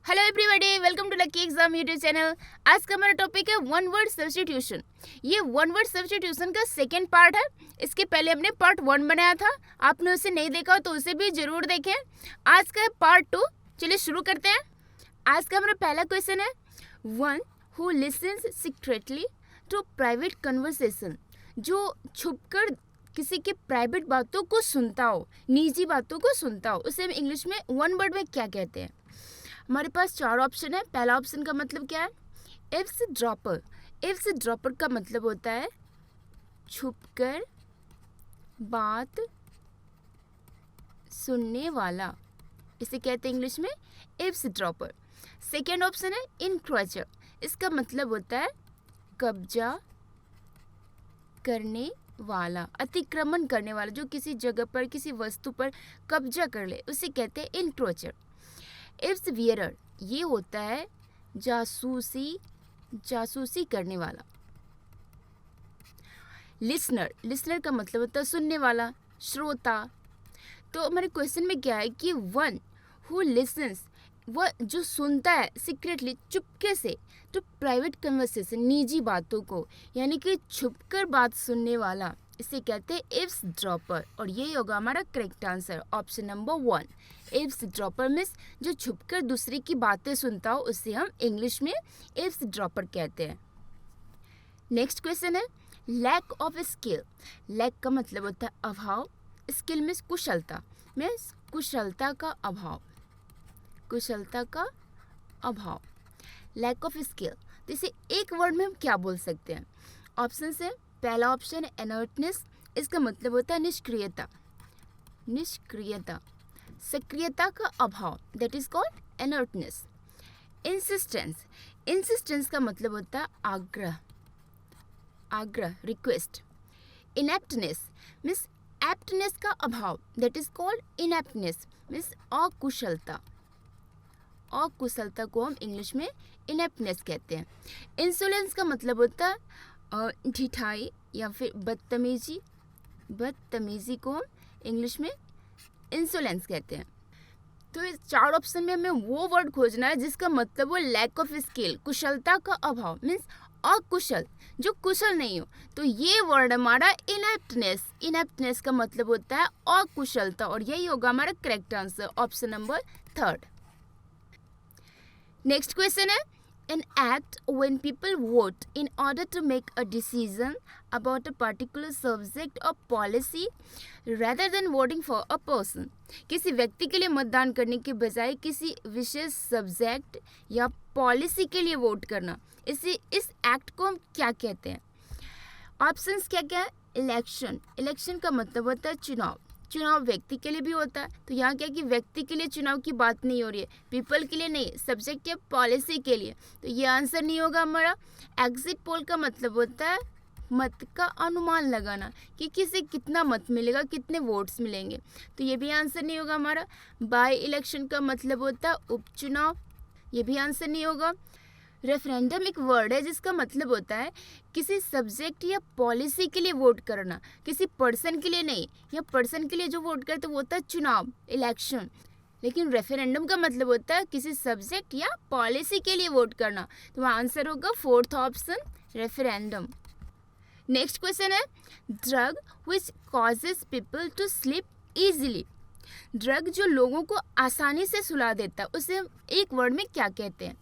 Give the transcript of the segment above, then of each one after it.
Hello everybody, welcome to lucky exam YouTube channel. आज का हमारा टॉपिक है वन वर्ड सब्स्टिट्यूशन। ये वन वर्ड सब्स्टिट्यूशन का सेकंड पार्ट है। इसके पहले हमने पार्ट 1 बनाया था, आपने उसे नहीं देखा हो तो उसे भी जरूर देखें। आज का है पार्ट 2। चलिए शुरू करते हैं। आज का हमारा पहला क्वेश्चन है, one who listens secretly to private conversation. जो छुपकर किसी के प्राइवेट बातों को सुनता हो, निजी बातों को सुनता हो, उसे हम इंग्लिश में वन वर्ड में क्या कहते हैं। हमारे पास 4 ऑप्शन है। पहला ऑप्शन का मतलब क्या है, एव्सड्रॉपर। एव्सड्रॉपर का मतलब होता है छुपकर बात सुनने वाला, इसे कहते हैं इंग्लिश में एव्सड्रॉपर। सेकेंड ऑप्शन है इनक्रोचर। इसका मतलब होता है कब्जा करने वाला, अतिक्रमण करने वाला, जो किसी जगह पर किसी वस्तु पर कब्जा कर ले, उसे कहते हैं इनक्रोचर। एव्सवियरर, ये होता है जासूसी करने वाला। लिसनर, लिसनर का मतलब होता है सुनने वाला, श्रोता। तो हमारे क्वेश्चन में क्या है कि वन हु लिसन्स, वह जो सुनता है सीक्रेटली, चुपके से, तो प्राइवेट कन्वर्सेशन, निजी बातों को, यानी कि छुपकर बात सुनने वाला, इसे कहते हैं एव्सड्रॉपर। और ये होगा हमारा correct answer, option number 1। Eavesdropper means जो छुपकर दूसरे की बातें सुनता हो, उसे हम इंग्लिश में एव्सड्रॉपर कहते हैं। नेक्स्ट क्वेश्चन है, लैक ऑफ स्किल। लैक का मतलब होता है अभाव, स्किल मीन्स कुशलता, मीन्स कुशलता का अभाव, कुशलता का अभाव, लैक ऑफ स्किल। तो इसे एक वर्ड में हम क्या बोल सकते हैं। ऑप्शन है, पहला ऑप्शन है इनर्टनेस। इसका मतलब होता है निष्क्रियता, निष्क्रियता, सक्रियता का अभाव, that is called inertness. Insistence, insistence का मतलब होता है आग्रह, आग्रह, रिक्वेस्ट। इनएप्टनेस मीन्स एप्टनेस का अभाव, दैट इज कॉल्ड इनएप्टनेस, मीन्स अकुशलता, अकुशलता को हम इंग्लिश में इनएप्टनेस कहते हैं। इंसोलेंस का मतलब होता है ढिठाई या फिर बदतमीजी, बदतमीजी को हम इंग्लिश में इंसोलेंस कहते हैं। तो इस 4 ऑप्शन में हमें वो वर्ड खोजना है जिसका मतलब हो लैक ऑफ स्किल, कुशलता का अभाव, मीन्स अकुशल, जो कुशल नहीं हो। तो ये वर्ड हमारा इनएप्टनेस, इनएप्टनेस का मतलब होता है अकुशलता, और यही होगा हमारा correct answer, option number 3। Next question है, an act when people vote in order to make a decision about a particular subject or policy rather than voting for a person। किसी व्यक्ति के लिए मतदान करने के बजाय किसी विशेष सब्जेक्ट या पॉलिसी के लिए वोट करना, इस एक्ट को हम क्या कहते हैं। ऑप्शंस क्या क्या है, इलेक्शन। इलेक्शन का मतलब होता है चुनाव, चुनाव व्यक्ति के लिए भी होता है। तो यहाँ क्या कि व्यक्ति के लिए चुनाव की बात नहीं हो रही है, पीपल के लिए नहीं, सब्जेक्ट या पॉलिसी के लिए। तो ये आंसर नहीं होगा हमारा। एग्जिट पोल का मतलब होता है मत का अनुमान लगाना, कि किसे कितना मत मिलेगा, कितने वोट्स मिलेंगे। तो ये भी आंसर नहीं होगा हमारा। बाय इलेक्शन का मतलब होता है उपचुनाव, ये भी आंसर नहीं होगा। रेफरेंडम एक वर्ड है जिसका मतलब होता है किसी सब्जेक्ट या पॉलिसी के लिए वोट करना, किसी पर्सन के लिए नहीं, या पर्सन के लिए जो वोट करते वो होता है चुनाव, इलेक्शन। लेकिन रेफरेंडम का मतलब होता है किसी सब्जेक्ट या पॉलिसी के लिए वोट करना। तो आंसर होगा 4th option, referendum. Next question है, drug which causes people to sleep easily. Drug जो लोगों को आसानी से सुला देता है, उसे हम एक वर्ड में क्या कहते हैं।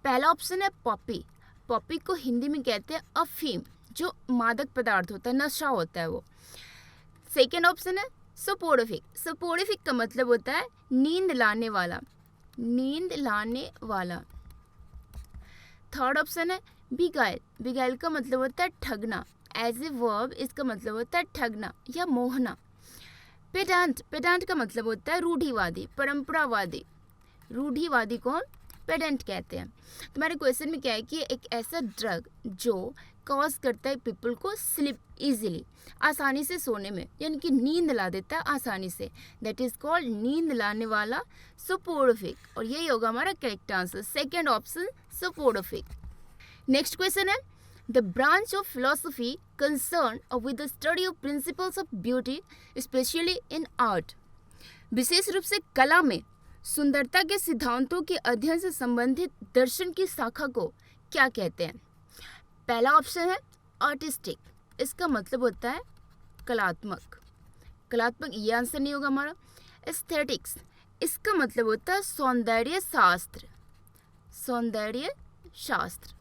पहला ऑप्शन है पॉपी। पॉपी को हिंदी में कहते हैं अफीम, जो मादक पदार्थ होता है, नशा होता है वो। सेकेंड ऑप्शन है सोपोरिफिक। सोपोरिफिक का मतलब होता है नींद लाने वाला, नींद लाने वाला। थर्ड ऑप्शन है बिगाइल। बिगाइल का मतलब होता है ठगना, एज ए वर्ब इसका मतलब होता है ठगना या मोहना। पेडांट, पेडांट का मतलब होता है रूढ़िवादी, परंपरावादी। रूढ़िवादी को हम पेडेंट कहते हैं। तुम्हारे क्वेश्चन में क्या है कि एक ऐसा ड्रग जो कॉज करता है पीपल को स्लिप इजीली, आसानी से सोने में, यानी कि नींद ला देता है आसानी से, दैट इज कॉल्ड नींद लाने वाला सोपोरिफिक। और यही होगा हमारा correct answer, second option soporific. Next question है, the branch of philosophy concern with the study of principles of beauty specially in art. विशेष रूप से कला में सुंदरता के सिद्धांतों के अध्ययन से संबंधित दर्शन की शाखा को क्या कहते हैं? पहला ऑप्शन है आर्टिस्टिक, इसका मतलब होता है कलात्मक। कलात्मक ये आंसर नहीं होगा हमारा। एस्थेटिक्स, इसका मतलब होता है सौंदर्य शास्त्र। सौंदर्य शास्त्र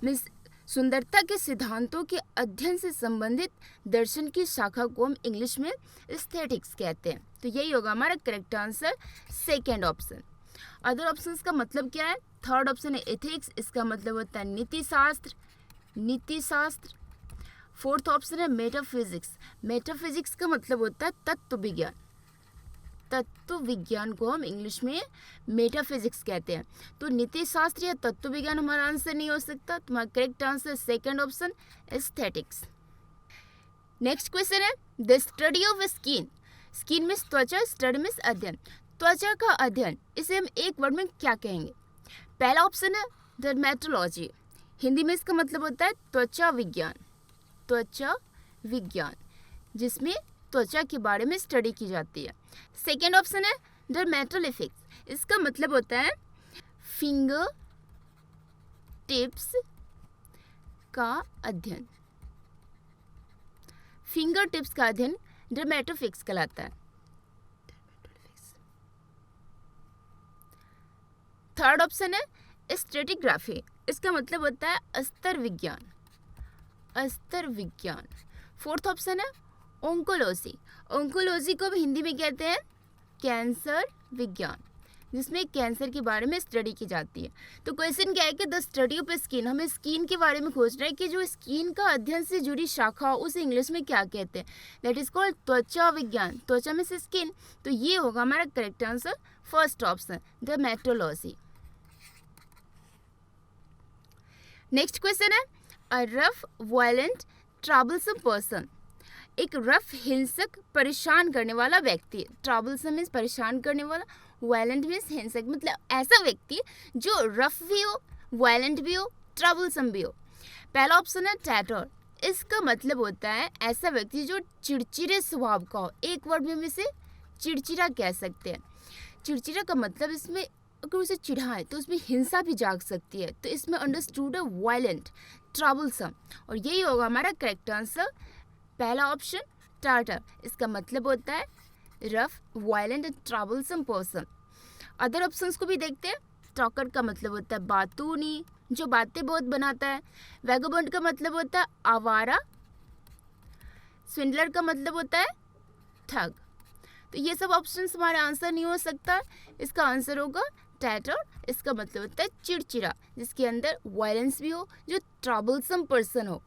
मीन्स सुंदरता के सिद्धांतों के अध्ययन से संबंधित दर्शन की शाखा को हम इंग्लिश में एस्थेटिक्स कहते हैं। तो यही होगा हमारा correct answer, second option. Other options का मतलब क्या है? थर्ड ऑप्शन है एथिक्स, इसका मतलब होता है नीति शास्त्र। नीति शास्त्र। फोर्थ ऑप्शन है मेटाफिजिक्स। मेटाफिजिक्स का मतलब होता है तत्व विज्ञान। तत्व विज्ञान को हम इंग्लिश में मेटाफिजिक्स कहते हैं। तो नीति शास्त्र या तत्व विज्ञान हमारा आंसर नहीं हो सकता। तुम्हारा correct answer second option aesthetics. Next question है the study of skin. Skin means त्वचा, स्टडी मीन्स अध्ययन। त्वचा का अध्ययन, इसे हम एक वर्ड में क्या कहेंगे? पहला ऑप्शन है डर्मेटोलॉजी। हिंदी में इसका मतलब होता है त्वचा विज्ञान। त्वचा विज्ञान, जिसमें त्वचा के बारे में स्टडी की जाती है। सेकेंड ऑप्शन है डर्मेटोलिफिक्स, इसका मतलब होता है फिंगर टिप्स का अध्ययन। फिंगर टिप्स का अध्ययन डर्मेटोफिक्स कहलाता है। थर्ड ऑप्शन है स्ट्रेटिग्राफी, इसका मतलब होता है अस्तर विज्ञान। अस्तर विज्ञान। फोर्थ ऑप्शन है ओंकोलॉजी। ओंकोलॉजी को भी हिंदी में कहते हैं कैंसर विज्ञान, जिसमें कैंसर के बारे में स्टडी की जाती है। तो क्वेश्चन क्या है कि द स्टडी ऑफ स्किन, हमें स्किन के बारे में खोज रहे हैं कि जो स्किन का अध्ययन से जुड़ी शाखा हो उसे इंग्लिश में क्या कहते हैं? दैट इज कॉल्ड त्वचा विज्ञान। त्वचा में से स्किन, तो ये होगा हमारा correct answer, first option dermatology. Next question है a rough violent troublesome person. एक रफ, हिंसक, परेशान करने वाला व्यक्ति। ट्रबलसम मीन्स परेशान करने वाला, वायलेंट मीन्स हिंसक, मतलब ऐसा व्यक्ति जो रफ भी हो, वायलेंट भी हो, ट्रबलसम भी हो। पहला ऑप्शन है टैटर, इसका मतलब होता है ऐसा व्यक्ति जो चिड़चिड़े स्वभाव का हो। एक वर्ड में हम इसे चिड़चिड़ा कह सकते हैं। चिड़चिड़ा का मतलब इसमें अगर उसे चिढ़ाएं तो उसमें हिंसा भी जाग सकती है। तो इसमें अंडरस्टूड है वायलेंट, ट्रबलसम, और यही होगा हमारा करेक्ट आंसर, पहला ऑप्शन टार्टर। इसका मतलब होता है rough, violent and troublesome person. Other options को भी देखते हैं। टॉकर का मतलब होता है बातूनी, जो बातें बहुत बनाता है। वैगोबंड का मतलब होता है आवारा। स्विंडलर का मतलब होता है ठग। तो ये सब ऑप्शंस हमारा आंसर नहीं हो सकता। इसका आंसर होगा टैटर, इसका मतलब होता है चिड़चिड़ा, जिसके अंदर वायलेंस भी हो, जो ट्रबलसम पर्सन हो।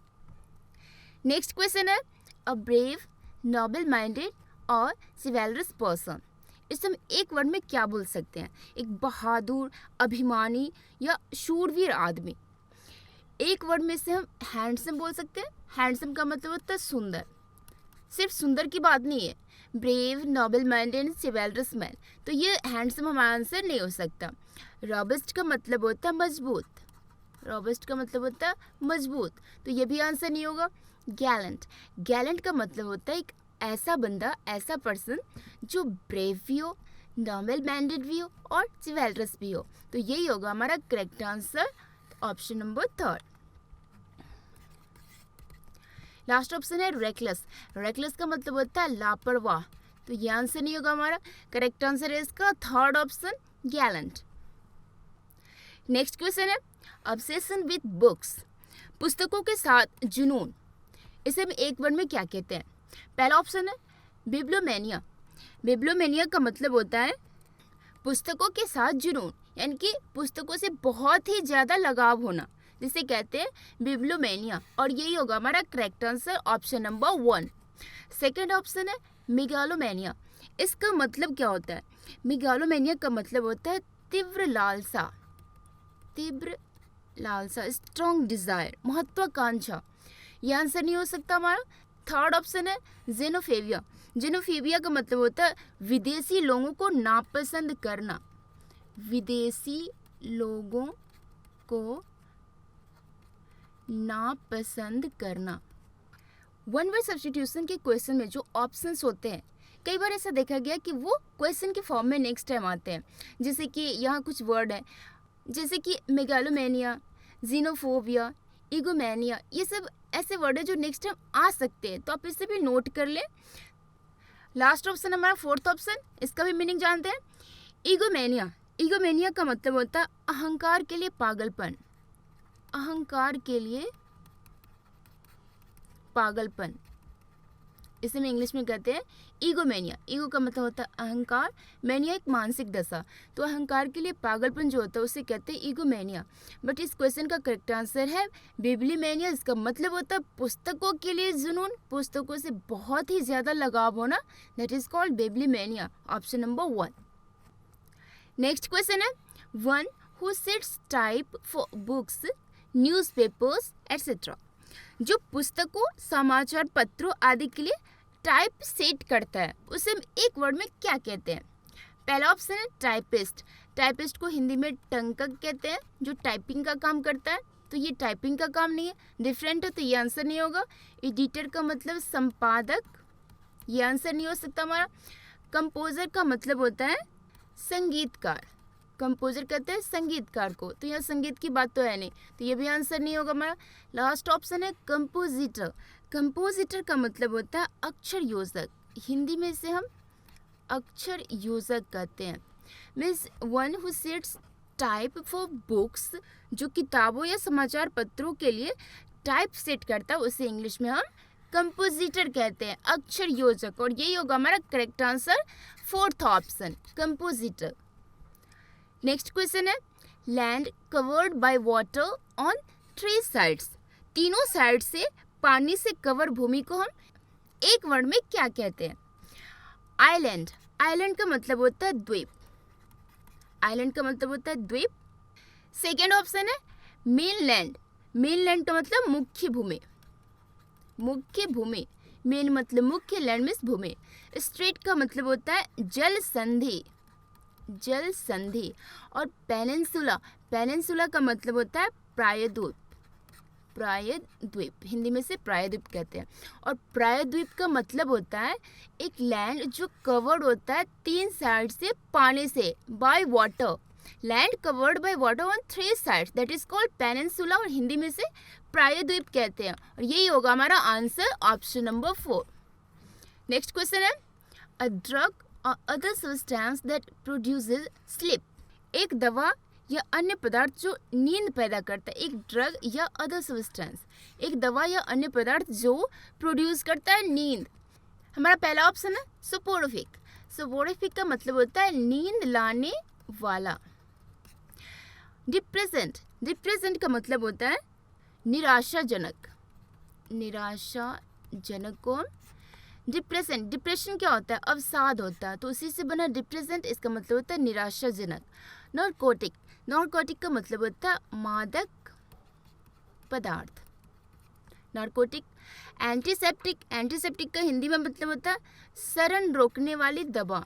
नेक्स्ट क्वेश्चन है अ ब्रेव, नोबल माइंडेड और चिवैलरस पर्सन। इसे हम एक वर्ड में क्या बोल सकते हैं? एक बहादुर, अभिमानी या शूरवीर आदमी। एक वर्ड में से हम हैंडसम बोल सकते हैं। हैंडसम का मतलब होता है सुंदर। सिर्फ सुंदर की बात नहीं है, ब्रेव, नोबल माइंडेड, चिवैलरस मैन, तो ये हैंडसम हमारा आंसर नहीं हो सकता। रॉबस्ट का मतलब होता है मजबूत। रॉबस्ट का मतलब होता है मजबूत, तो ये भी आंसर नहीं होगा। गैलेंट, गैलेंट का मतलब होता है एक ऐसा बंदा, ऐसा पर्सन जो ब्रेव भी हो, नोबल माइंडेड भी हो और चिवैलरस भी हो। तो यही होगा हमारा correct answer, option number third. Last option है रेकलेस। रेकलेस का मतलब होता है लापरवाह, तो ये आंसर नहीं होगा हमारा। करेक्ट आंसर है इसका third option Gallant. Next question है ऑब्सेशन विद बुक्स। पुस्तकों के साथ जुनून, इसे हम एक वर्ड में क्या कहते हैं? पहला ऑप्शन है बिब्लोमेनिया। बिब्लोमेनिया का मतलब होता है पुस्तकों के साथ जुनून, यानी कि पुस्तकों से बहुत ही ज़्यादा लगाव होना, जिसे कहते हैं बिब्लोमेनिया, और यही होगा हमारा correct answer, option number 1। Second option है मेगालोमेनिया। इसका मतलब क्या होता है? मेगालोमेनिया का मतलब होता है तीव्र लालसा। तीव्र लालसा, स्ट्रॉन्ग डिजायर, महत्वाकांक्षा। यह आंसर नहीं हो सकता हमारा। थर्ड ऑप्शन है जेनोफेबिया। जेनोफेबिया का मतलब होता है विदेशी लोगों को नापसंद करना। विदेशी लोगों को नापसंद करना। वन वर्ड सब्स्टिट्यूशन के क्वेश्चन में जो ऑप्शंस होते हैं, कई बार ऐसा देखा गया कि वो क्वेश्चन के फॉर्म में नेक्स्ट टाइम आते हैं, जैसे कि यहाँ कुछ वर्ड है जैसे कि मेगालोमेनिया, जीनोफोबिया, ईगोमेनिया, ये सब ऐसे वर्ड है जो नेक्स्ट टाइम आ सकते हैं, तो आप इसे भी नोट कर लें। लास्ट ऑप्शन हमारा फोर्थ ऑप्शन, इसका भी मीनिंग जानते हैं। ईगोमेनिया, ईगोमेनिया का मतलब होता है अहंकार के लिए पागलपन, अहंकार के लिए पागलपन, इसे हम इंग्लिश में कहते हैं ईगोमेनिया। ईगो का मतलब होता है अहंकार, मैनिया एक मानसिक दशा, तो अहंकार के लिए पागलपन जो होता है उसे कहते हैं ईगोमेनिया। बट इस क्वेश्चन का करेक्ट आंसर है बिब्लीमेनिया। इसका मतलब होता है पुस्तकों के लिए जुनून, पुस्तकों से बहुत ही ज़्यादा लगाव होना, that is called bibliomania, option number 1। Next question है, one who sits type for books, newspapers etcetera, जो पुस्तकों, समाचार पत्रों आदि के लिए टाइप सेट करता है, उसे हम एक वर्ड में क्या कहते हैं? पहला ऑप्शन है टाइपिस्ट। टाइपिस्ट को हिंदी में टंकक कहते हैं, जो टाइपिंग का काम करता है, तो ये टाइपिंग का काम नहीं है, डिफरेंट है, तो ये आंसर नहीं होगा। एडिटर का मतलब संपादक, ये आंसर नहीं हो सकता हमारा। कंपोजर का मतलब होता है संगीतकार, कंपोजर कहते हैं संगीतकार को, तो यहाँ संगीत की बात तो है नहीं, तो ये भी आंसर नहीं होगा हमारा। लास्ट ऑप्शन है कंपोजिटर। कंपोजिटर का मतलब होता है अक्षर योजक, हिंदी में इसे हम अक्षर योजक कहते हैं। Means one who sets type for books, जो किताबों या समाचार पत्रों के लिए टाइप सेट करता है, उसे इंग्लिश में हम कंपोजिटर कहते हैं, अक्षर योजक, और यही होगा हमारा correct answer, fourth option compositor. Next question है, land covered by water on 3 sides, तीनों साइड से पानी से कवर भूमि को हम एक वर्ड में क्या कहते हैं? आइलैंड। आइलैंड का मतलब होता है द्वीप, आइलैंड का मतलब होता है द्वीप। सेकेंड ऑप्शन है मेनलैंड। मेनलैंड का मतलब मुख्य भूमि, मुख्य भूमि, मेन मतलब मुख्य, लैंड मीन्स भूमि। स्ट्रेट का मतलब होता है जल संधि, जल संधि। और पेनिनसुला, पेनिनसुला का मतलब होता है प्रायद्वीप, प्रायद्वीप, हिंदी में से प्रायद्वीप कहते हैं। और प्रायद्वीप का मतलब होता है एक लैंड जो कवर्ड होता है 3 साइड से पानी से, by water, land covered by water on 3 sides, that is called peninsula, और हिंदी में से प्रायद्वीप कहते हैं, और यही होगा हमारा answer, option number 4। Next question है, अ ड्रग और other substance that produces sleep, एक दवा या अन्य पदार्थ जो नींद पैदा करता है, एक ड्रग या अदर सब्सटेंस, एक दवा या अन्य पदार्थ जो प्रोड्यूस करता है नींद। हमारा पहला ऑप्शन है सोपोरोफिक। सोपोरोफिक का मतलब होता है नींद लाने वाला। डिप्रेसेंट, डिप्रेसेंट का मतलब होता है निराशाजनक, निराशाजनक को डिप्रेसेंट, डिप्रेशन क्या होता है? अवसाद होता है, तो उसी से बना डिप्रेसेंट, इसका मतलब होता है निराशाजनक। नार्कोटिक, नार्कोटिक का मतलब होता है मादक पदार्थ, नार्कोटिक। एंटीसेप्टिक, एंटीसेप्टिक का हिंदी में मतलब होता है शरण रोकने वाली दवा,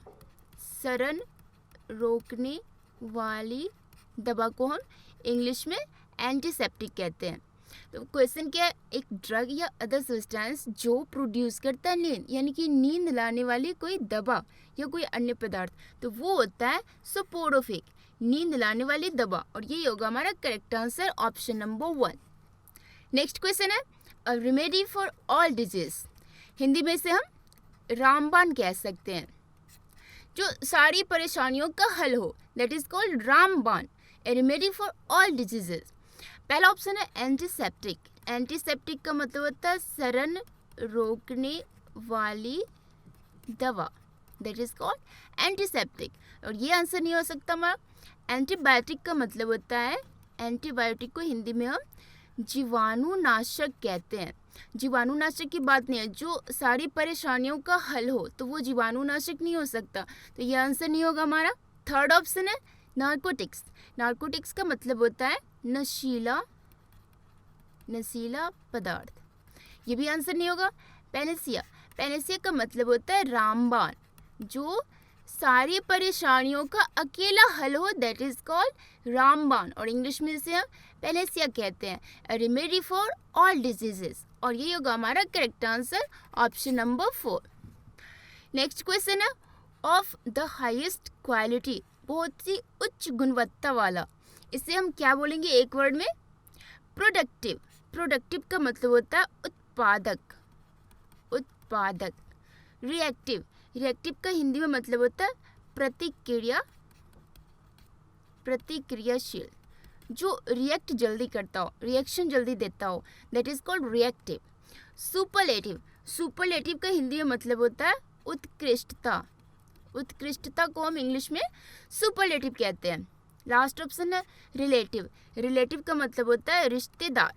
शरण रोकने वाली दवा को हम इंग्लिश में एंटीसेप्टिक कहते हैं। तो क्वेश्चन क्या है, एक ड्रग या अदर सब्सटेंस जो प्रोड्यूस करता है नींद, यानी कि नींद लाने वाली कोई दवा या कोई अन्य पदार्थ, तो वो होता है सोपोरोफिक, नींद लाने वाली दवा, और यही होगा हमारा correct answer, option number 1। Next question है, a remedy for all disease, Hindi में से हम रामबाण कह सकते हैं, जो सारी परेशानियों का हल हो, दैट इज कॉल्ड रामबाण, ए रेमेडी फॉर ऑल डिजीजेस। पहला ऑप्शन है एंटीसेप्टिक। एंटीसेप्टिक का मतलब होता है शरण रोकने वाली दवा, दैट इज कॉल्ड एंटीसेप्टिक, और ये आंसर नहीं हो सकता हमारा। एंटीबायोटिक का मतलब होता है, एंटीबायोटिक को हिंदी में हम जीवाणुनाशक कहते हैं। जीवाणुनाशक की बात नहीं है, जो सारी परेशानियों का हल हो, तो वो जीवाणुनाशक नहीं हो सकता, तो ये आंसर नहीं होगा हमारा। थर्ड ऑप्शन है नार्कोटिक्स। नार्कोटिक्स का मतलब होता है नशीला, नशीला पदार्थ, ये भी आंसर नहीं होगा। पेनेसिया, पेनेसिया का मतलब होता है रामबाण, जो सारी परेशानियों का अकेला हल हो, दैट इज कॉल्ड रामबाण, और इंग्लिश में इसे हम पेनेसिया कहते हैं, अ रेमेडी फॉर ऑल डिजीजेस, और ये होगा हमारा correct answer, option number 4। Next question है ऑफ द हाईएस्ट क्वालिटी, बहुत ही उच्च गुणवत्ता वाला, इसे हम क्या बोलेंगे एक वर्ड में? प्रोडक्टिव। प्रोडक्टिव का मतलब होता है उत्पादक, उत्पादक। रिएक्टिव, रिएक्टिव का हिंदी में मतलब होता है प्रतिक्रिया, प्रतिक्रियाशील, जो रिएक्ट जल्दी करता हो, रिएक्शन जल्दी देता हो, that is called reactive. Superlative, superlative का हिंदी में मतलब होता है उत्कृष्टता, उत्कृष्टता को हम इंग्लिश में सुपरलेटिव कहते हैं। लास्ट ऑप्शन है रिलेटिव, रिलेटिव का मतलब होता है रिश्तेदार,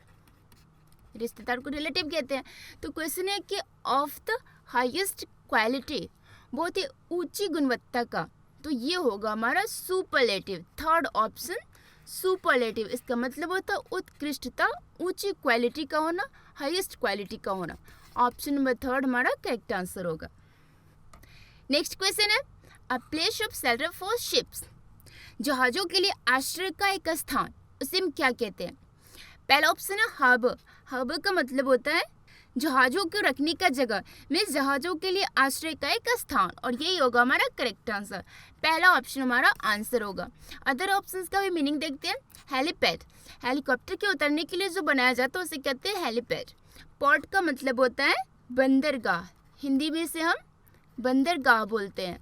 रिश्तेदार को रिलेटिव कहते हैं। तो क्वेश्चन है कि ऑफ द हाईएस्ट क्वालिटी, बहुत ही ऊंची गुणवत्ता का, तो ये होगा हमारा सुपरलेटिव, थर्ड ऑप्शन सुपरलेटिव। इसका मतलब होता है उत्कृष्टता, ऊंची क्वालिटी का होना, हाईएस्ट क्वालिटी का होना। ऑप्शन नंबर थर्ड हमारा करेक्ट आंसर होगा। नेक्स्ट क्वेश्चन है a place of shelter for ships, जहाजों के लिए आश्रय का एक स्थान, उसे हम क्या कहते हैं? पहला ऑप्शन है हार्बर, हार्बर का मतलब होता है जहाजों को रखने का जगह, मीन्स जहाजों के लिए आश्रय का एक स्थान, और यही होगा हमारा करेक्ट आंसर। पहला ऑप्शन हमारा आंसर होगा। अदर ऑप्शंस का भी मीनिंग देखते हैं। हेलीपैड, हेलीकॉप्टर के उतरने के लिए जो बनाया जाता है उसे कहते हैं हेलीपैड। पोर्ट का मतलब होता है बंदरगाह, हिंदी में से हम बंदरगाह बोलते हैं।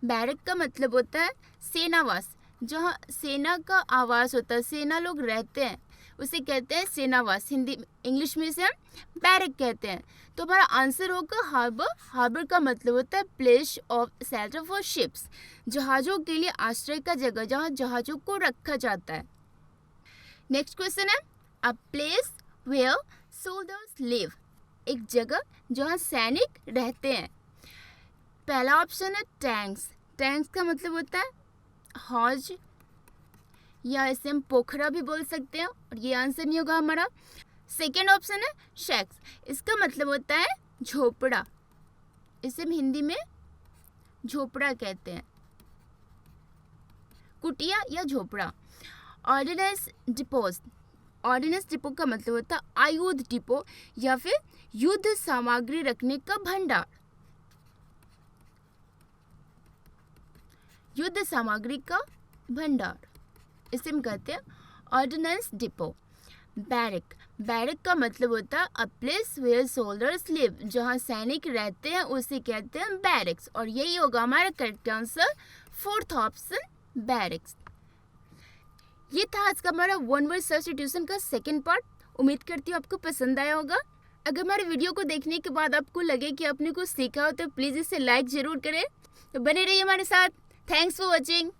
बैरक का मतलब होता है सेनावास, जहाँ सेना का आवास होता है, सेना लोग रहते हैं, उसे कहते हैं सेनावास, हिंदी इंग्लिश में से हम बैरक कहते हैं। तो हमारा आंसर होगा हार्बर। हार्बर का मतलब होता है place of shelter for ships, जहाज़ों के लिए आश्रय का जगह, जहाँ जहाज़ों को रखा जाता है। नेक्स्ट क्वेश्चन है a place where soldiers live, एक जगह जहाँ सैनिक रहते हैं। पहला ऑप्शन है टैंक्स, टैंक्स का मतलब होता है हौज, या इसे हम पोखरा भी बोल सकते हैं, और ये आंसर नहीं होगा हमारा। सेकेंड ऑप्शन है शैक्स, इसका मतलब होता है झोपड़ा, इसे हम हिंदी में झोपड़ा कहते हैं, कुटिया या झोपड़ा। ऑर्डिनेंस डिपोज, ऑर्डिनेंस डिपो का मतलब होता है आयुध डिपो, या फिर युद्ध सामग्री रखने का भंडार, युद्ध सामग्री का भंडार, इसे हम कहते हैं ऑर्डिनेंस डिपो। बैरक, बैरक का मतलब होता है a place where soldiers live, जहाँ सैनिक रहते हैं उसे कहते हैं बैरक्स, और यही होगा हमारा correct answer, fourth option barracks. ये था आज का हमारा वन वर्ड सब्स्टिट्यूशन का सेकंड पार्ट। उम्मीद करती हूँ आपको पसंद आया होगा। अगर हमारे वीडियो को देखने के बाद आपको लगे कि आपने कुछ सीखा हो तो प्लीज़ इसे लाइक ज़रूर करें। तो बने रहिए हमारे साथ। Thanks for watching.